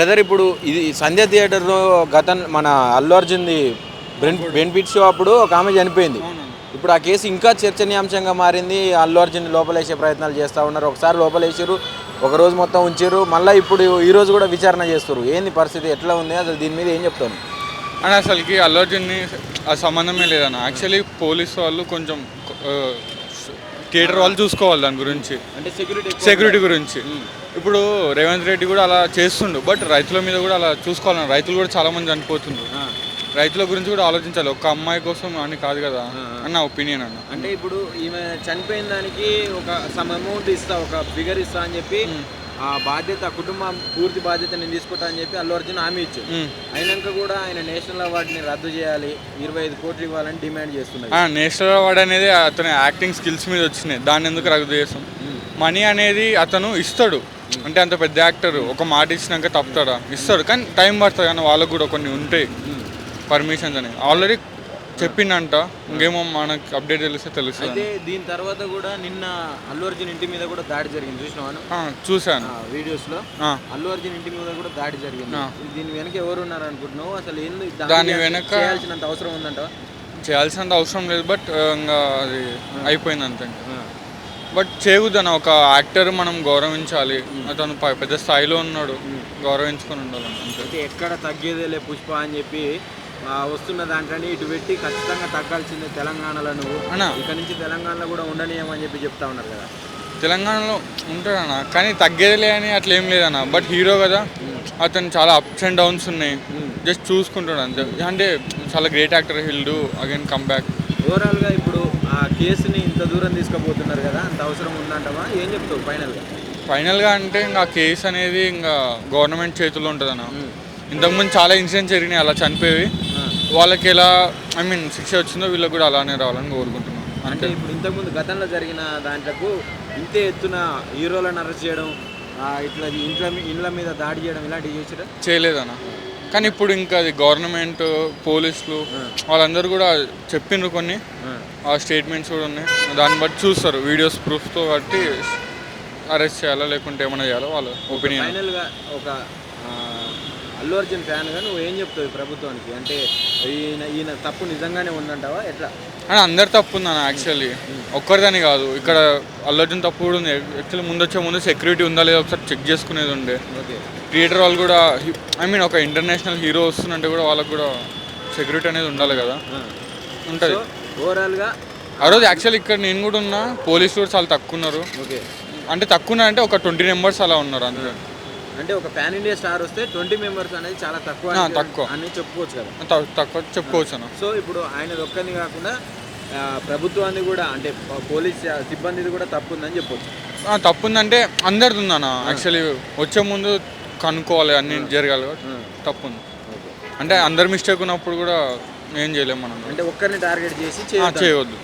Brother ఇప్పుడు ఇది సంధ్య థియేటర్లో మన అల్లు అర్జున్ది బెనిఫిట్ షో అప్పుడు ఒక ఆమె చనిపోయింది. ఇప్పుడు ఆ కేసు ఇంకా చర్చనీయాంశంగా మారింది. అల్లు అర్జున్ లోపలేసే ప్రయత్నాలు చేస్తూ ఉన్నారు. ఒకసారి లోపలేసారు, ఒక రోజు మొత్తం ఉంచారు, మళ్ళీ ఇప్పుడు ఈ రోజు కూడా విచారణ చేస్తారు. ఏంది పరిస్థితి, ఎట్లా ఉంది అసలు, దీని మీద ఏం చెప్తాను అని? అసలుకి అల్లు అర్జున్ని ఆ సంబంధమే లేదన్న. యాక్చువల్లీ పోలీస్ వాళ్ళు కొంచెం థియేటర్ వాళ్ళు చూసుకోవాలి దాని గురించి, అంటే సెక్యూరిటీ గురించి. ఇప్పుడు రేవంత్ రెడ్డి కూడా అలా చేస్తుండు, బట్ రైతుల మీద కూడా అలా చూసుకోవాలన్న. రైతులు కూడా చాలామంది చనిపోతుండ్రు. రైతుల గురించి కూడా ఆలోచించాలి, ఒక్క అమ్మాయి కోసం అని కాదు కదా అని నా ఒపీనియన్ అన్న. అంటే ఇప్పుడు ఈమె చనిపోయిన దానికి ఒక సమ్ అమౌంట్ ఇస్తా, ఒక ఫిగర్ ఇస్తా అని చెప్పి ఆ బాధ్యత, కుటుంబం పూర్తి బాధ్యత నేను తీసుకుంటా అని చెప్పి అల్లు అర్జున్ హామీ ఇచ్చాడు. అయినాక కూడా ఆయన నేషనల్ అవార్డుని రద్దు చేయాలి, 25 కోట్లు ఇవ్వాలని డిమాండ్ చేస్తున్నారు. నేషనల్ అవార్డు అనేది అతని యాక్టింగ్ స్కిల్స్ మీద వచ్చినాయి, దాన్ని ఎందుకు రద్దు చేస్తాం? మనీ అనేది అతను ఇస్తాడు, అంటే అంత పెద్ద యాక్టర్ ఒక మాట ఇచ్చినాక తప్పుతాడా? ఇస్తాడు, కానీ టైం పడుతుంది. కానీ వాళ్ళకు కూడా కొన్ని ఉంటాయి పర్మిషన్స్ అని ఆల్రెడీ చెప్పిండంట. ఇంకేమో మనకు అప్డేట్ తెలిస్తే తెలుస్తుంది. అయితే దీని తర్వాత కూడా నిన్న అల్లు అర్జున్ ఇంటి మీద కూడా దాడి జరిగింది, చూసినావా? చూశాను వీడియోస్ లో. అల్లు అర్జున్ ఇంటి మీద కూడా దాడి జరిగింది. దీని వెనక ఎవరు ఉన్నారు అనుకుంటున్నావు? అసలు ఏంది దాని వెనక చేయాల్సినంత అవసరం ఉందంట? చేయాల్సినంత అవసరం లేదు, బట్ ఇంకా అది అయిపోయింది అంతే. బట్ చేయకూడదన్న, ఒక యాక్టర్ మనం గౌరవించాలి. అతను పెద్ద స్థాయిలో ఉన్నాడు, గౌరవించుకొని ఉండాలి అంటే ఎక్కడ తగ్గేదేలే పుష్ప అని చెప్పి వస్తున్న దాంట్లోనే ఇటు పెట్టి ఖచ్చితంగా తగ్గాల్సిందే తెలంగాణలో. నువ్వు ఇక్కడ నుంచి తెలంగాణలో కూడా ఉండనియమని చెప్పి చెప్తా ఉన్నారు కదా. తెలంగాణలో ఉంటాడన్న, కానీ తగ్గేదిలే అని అట్లా ఏం లేదన్న. బట్ హీరో కదా, అతను చాలా అప్స్ అండ్ డౌన్స్ ఉన్నాయి, జస్ట్ చూసుకుంటాడు అంతే. అంటే చాలా great actor, hill do again come back. ఓవరాల్గా ఇప్పుడు ఆ కేసుని ఇంత దూరం తీసుకుపోతున్నారు కదా, అంత అవసరం ఉందంటావా? ఏం చెప్తావు ఫైనల్గా? అంటే ఇంకా ఆ కేసు అనేది ఇంకా గవర్నమెంట్ చేతుల్లో ఉంటుంది అన్న. ఇంతకుముందు చాలా ఇన్సిడెంట్స్ జరిగినాయి అలా చనిపోయి, వాళ్ళకి ఎలా శిక్ష వచ్చిందో వీళ్ళకి కూడా అలానే రావాలని కోరుకుంటున్నాను. అంటే ఇప్పుడు ఇంతకుముందు గతంలో జరిగిన దాంట్లకు ఇంతే ఎత్తున హీరోలను అరెస్ట్ చేయడం, ఇట్లా ఇండ్ల మీద దాడి చేయడం ఇలాంటివి చేయలేదన్న. కానీ ఇప్పుడు ఇంకా అది గవర్నమెంట్, పోలీసులు వాళ్ళందరూ కూడా చెప్పిండ్రు, కొన్ని ఆ స్టేట్మెంట్స్ కూడా ఉన్నాయి. దాన్ని బట్టి చూస్తారు, వీడియోస్ ప్రూఫ్తో బట్టి అరెస్ట్ చేయాలా లేకుంటే ఏమైనా చేయాలో వాళ్ళ ఒపీనియన్. ఫైనల్గా ఒక అల్లు అర్జున్ ఫ్యాన్గా నువ్వు ఏం చెప్తావు ప్రభుత్వానికి? అంటే ఈయన తప్పు నిజంగానే ఉందంటావా, ఎట్లా? అని అందరు తప్పు ఉందన్న. యాక్చువల్లీ ఒక్కరిదని కాదు, ఇక్కడ అల్లు అర్జున్ తప్పు కూడా ఉంది. యాక్చువల్లీ ముందు సెక్యూరిటీ ఉందా లేదా ఒకసారి చెక్ చేసుకునేది ఉండే. థియేటర్ వాళ్ళు కూడా ఒక ఇంటర్నేషనల్ హీరో వస్తుందంటే కూడా వాళ్ళకు కూడా సెక్యూరిటీ అనేది ఉండాలి కదా, ఉంటుంది. ఓవరాల్గా ఆ రోజు యాక్చువల్లీ ఇక్కడ నేను కూడా ఉన్నా, పోలీసులు కూడా చాలా తక్కువ ఉన్నారు. అంటే తక్కువ అంటే ఒక 20 మెంబర్స్ అలా ఉన్నారు అంతే. అంటే ఒక పాన్ ఇండియా స్టార్ వస్తే 20 మెంబర్స్ అనేది చాలా తక్కువ అని చెప్పుకోవచ్చు కదా. తక్కువ చెప్పుకోవచ్చు అన్న. సో ఇప్పుడు ఆయన ఒక్కరిని కాకుండా ప్రభుత్వాన్ని కూడా, అంటే పోలీస్ సిబ్బందిది కూడా తప్పు ఉందని చెప్పొచ్చు. తప్పు ఉందంటే అందరిది ఉందన్న. యాక్చువల్లీ వచ్చే ముందు కనుక్కోవాలి, అన్ని జరగాలి. తప్పు ఉంది అంటే అందరు మిస్టేక్ ఉన్నప్పుడు కూడా ఏం చేయలేము మనం. అంటే ఒక్కరిని టార్గెట్ చేసి చేయవద్దు.